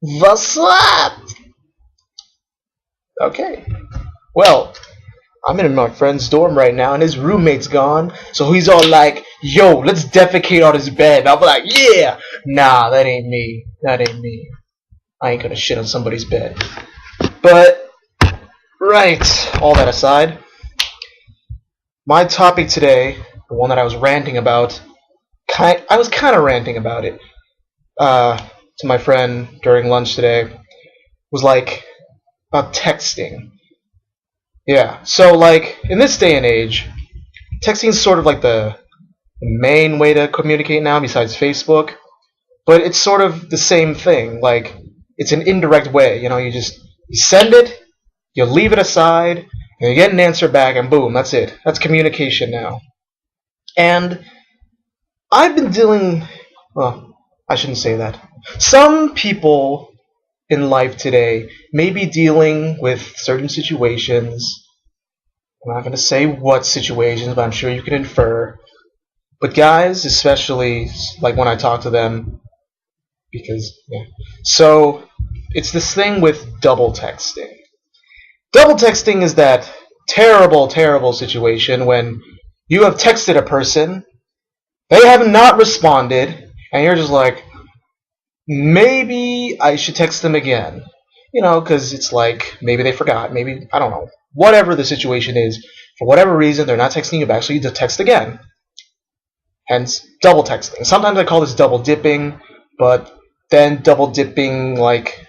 What's up? Okay. Well, I'm in my friend's dorm right now, and his roommate's gone. So he's all like, "Yo, let's defecate on his bed." I'm like, "Yeah." Nah, that ain't me. That ain't me. I ain't gonna shit on somebody's bed. But right. All that aside, my topic today, the one that I was ranting about, I was kind of ranting about it to my friend during lunch today. Was like about texting. Yeah. So like in this day and age, texting is sort of like the main way to communicate now besides Facebook, but it's sort of the same thing. Like it's an indirect way, you send it, you leave it aside, and you get an answer back and boom, that's it. That's communication now. And I've been dealing well, I shouldn't say that. Some people in life today may be dealing with certain situations. I'm not going to say what situations, but I'm sure you can infer. But guys, especially like when I talk to them, because yeah. So it's this thing with double texting. Double texting is that terrible, terrible situation when you have texted a person, they have not responded, and you're just like, maybe I should text them again. Because it's like maybe they forgot, maybe I don't know. Whatever the situation is, for whatever reason, they're not texting you back, so you just text again. Hence, double texting. Sometimes I call this double dipping, but then double dipping, like,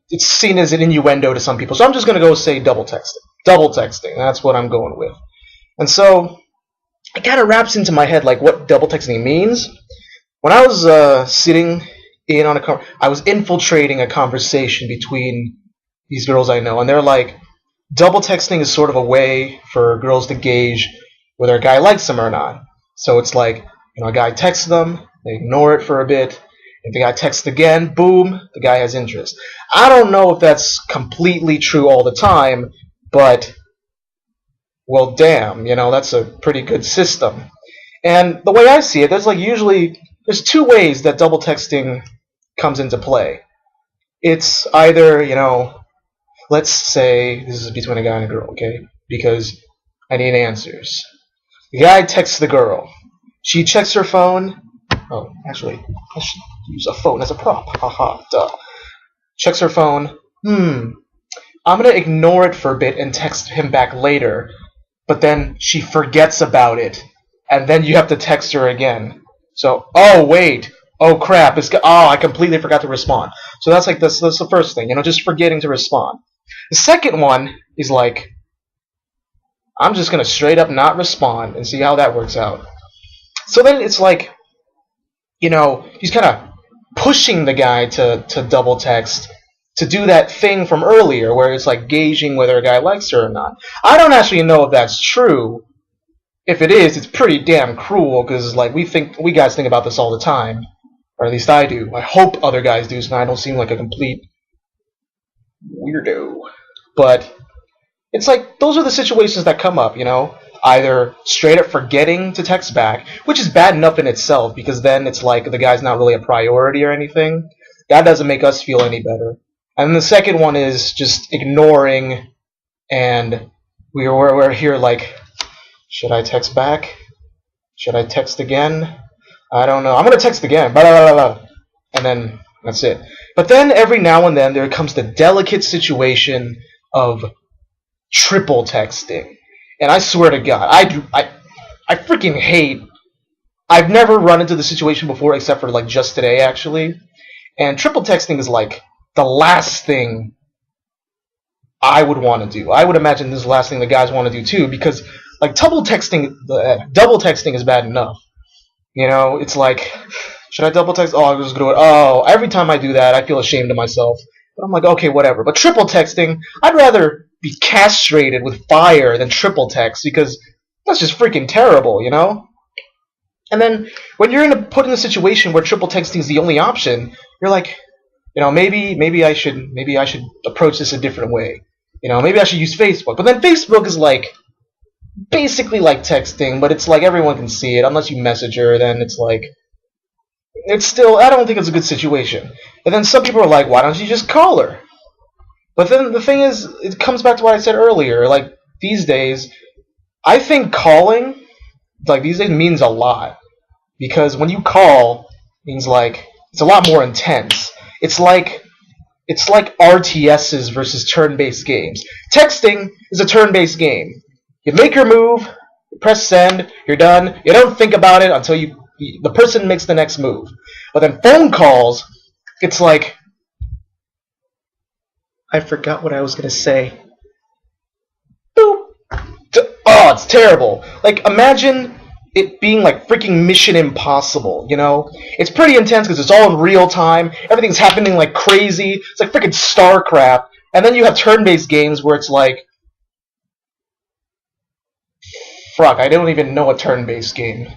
it's seen as an innuendo to some people. So I'm just going to go say double texting. Double texting, that's what I'm going with. And so, it kind of wraps into my head, like, what double texting means. When I was sitting in on I was infiltrating a conversation between these girls I know, and they're like, double texting is sort of a way for girls to gauge whether a guy likes them or not. So it's like, a guy texts them, they ignore it for a bit, if the guy texts again, boom, the guy has interest. I don't know if that's completely true all the time, but, well, damn, that's a pretty good system. And the way I see it, there's two ways that double texting comes into play. It's either, let's say this is between a guy and a girl, okay? Because I need answers. The guy texts the girl. She checks her phone. Oh, actually, I should use a phone as a prop. Haha, duh. Checks her phone. I'm gonna ignore it for a bit and text him back later. But then she forgets about it. And then you have to text her again. So, oh, wait. Oh, crap. I completely forgot to respond. So that's the first thing, just forgetting to respond. The second one is like, I'm just going to straight up not respond and see how that works out. So then it's like, he's kind of pushing the guy to double text to do that thing from earlier where it's like gauging whether a guy likes her or not. I don't actually know if that's true. If it is, it's pretty damn cruel because like we guys think about this all the time, or at least I do. I hope other guys do, so I don't seem like a complete weirdo. But it's like those are the situations that come up, either straight up forgetting to text back, which is bad enough in itself because then it's like the guy's not really a priority or anything. That doesn't make us feel any better. And the second one is just ignoring, and we're here like, should I text back? Should I text again? I don't know. I'm going to text again. Blah, blah, blah, blah. And then that's it. But then every now and then there comes the delicate situation of triple texting. And I swear to God, I freaking hate. I've never run into the situation before except for like just today actually. And triple texting is like the last thing I would want to do. I would imagine this is the last thing the guys want to do too, because like double texting is bad enough. It's like, should I double text? Oh, I'll just do it. Oh, every time I do that, I feel ashamed of myself. But I'm like, okay, whatever. But triple texting, I'd rather be castrated with fire than triple text because that's just freaking terrible, And then when you're put in a situation where triple texting is the only option, you're like, maybe I should approach this a different way. Maybe I should use Facebook. But then Facebook is like basically like texting, but it's like everyone can see it unless you message her. Then it's like it's still, I don't think it's a good situation. And then some people are like, why don't you just call her? But then the thing is, it comes back to what I said earlier. Like, these days, I think calling, like, these days means a lot. Because when you call, it means, like, it's a lot more intense. It's like RTSs versus turn-based games. Texting is a turn-based game. You make your move, you press send, you're done. You don't think about it until the person makes the next move. But then phone calls, it's like, I forgot what I was gonna say. Boop. Oh, it's terrible. Like, imagine it being like freaking Mission Impossible, you know? It's pretty intense because it's all in real time. Everything's happening like crazy. It's like freaking StarCraft. And then you have turn-based games where it's like, fuck, I don't even know a turn-based game.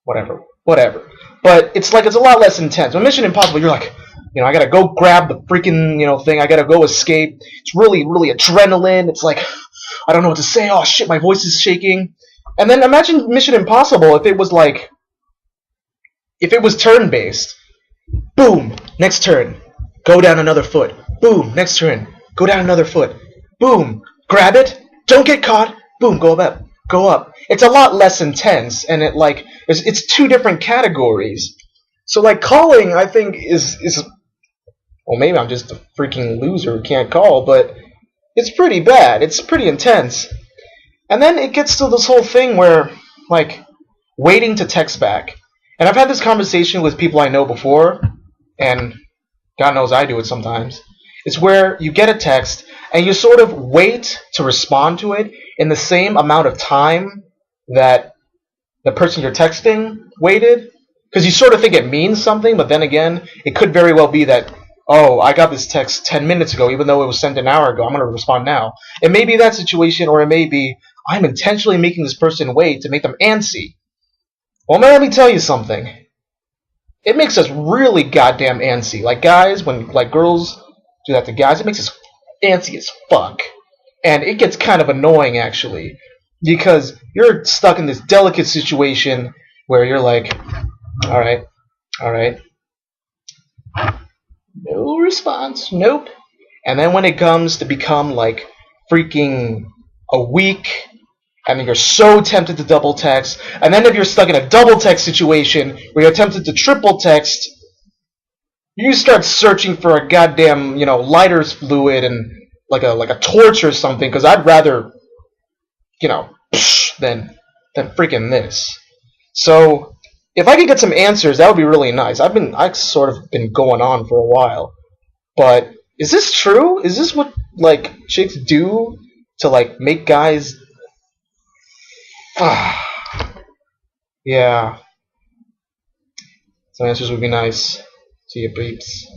Whatever. But it's like, it's a lot less intense. With Mission Impossible, you're like, you know, I gotta go grab the freaking, you know, thing. I gotta go escape. It's really, really adrenaline. It's like, I don't know what to say. Oh shit, my voice is shaking. And then imagine Mission Impossible if it was like, if it was turn-based. Boom, next turn. Go down another foot. Boom, next turn. Go down another foot. Boom, grab it. Don't get caught. Boom, go up. Go up. It's a lot less intense, and it's two different categories. So like calling, I think is well, maybe I'm just a freaking loser who can't call, but it's pretty bad. It's pretty intense. And then it gets to this whole thing where, like, waiting to text back. And I've had this conversation with people I know before, and God knows I do it sometimes. It's where you get a text, and you sort of wait to respond to it in the same amount of time that the person you're texting waited. Because you sort of think it means something, but then again, it could very well be that, oh, I got this text 10 minutes ago, even though it was sent an hour ago. I'm going to respond now. It may be that situation, or it may be, I'm intentionally making this person wait to make them antsy. Well, let me tell you something. It makes us really goddamn antsy. Like guys, when like girls do that to guys, it makes us antsy as fuck. And it gets kind of annoying, actually. Because you're stuck in this delicate situation where you're like, alright. No response. Nope. And then when it comes to become like freaking a week, and then you're so tempted to double text, and then if you're stuck in a double text situation where you're tempted to triple text, you start searching for a goddamn, you know, lighter's fluid and like a torch or something, because I'd rather, you know, than freaking this. So if I could get some answers, that would be really nice. I've sort of been going on for a while. But is this true? Is this what like chicks do to like make guys yeah. Some answers would be nice. See you, peeps.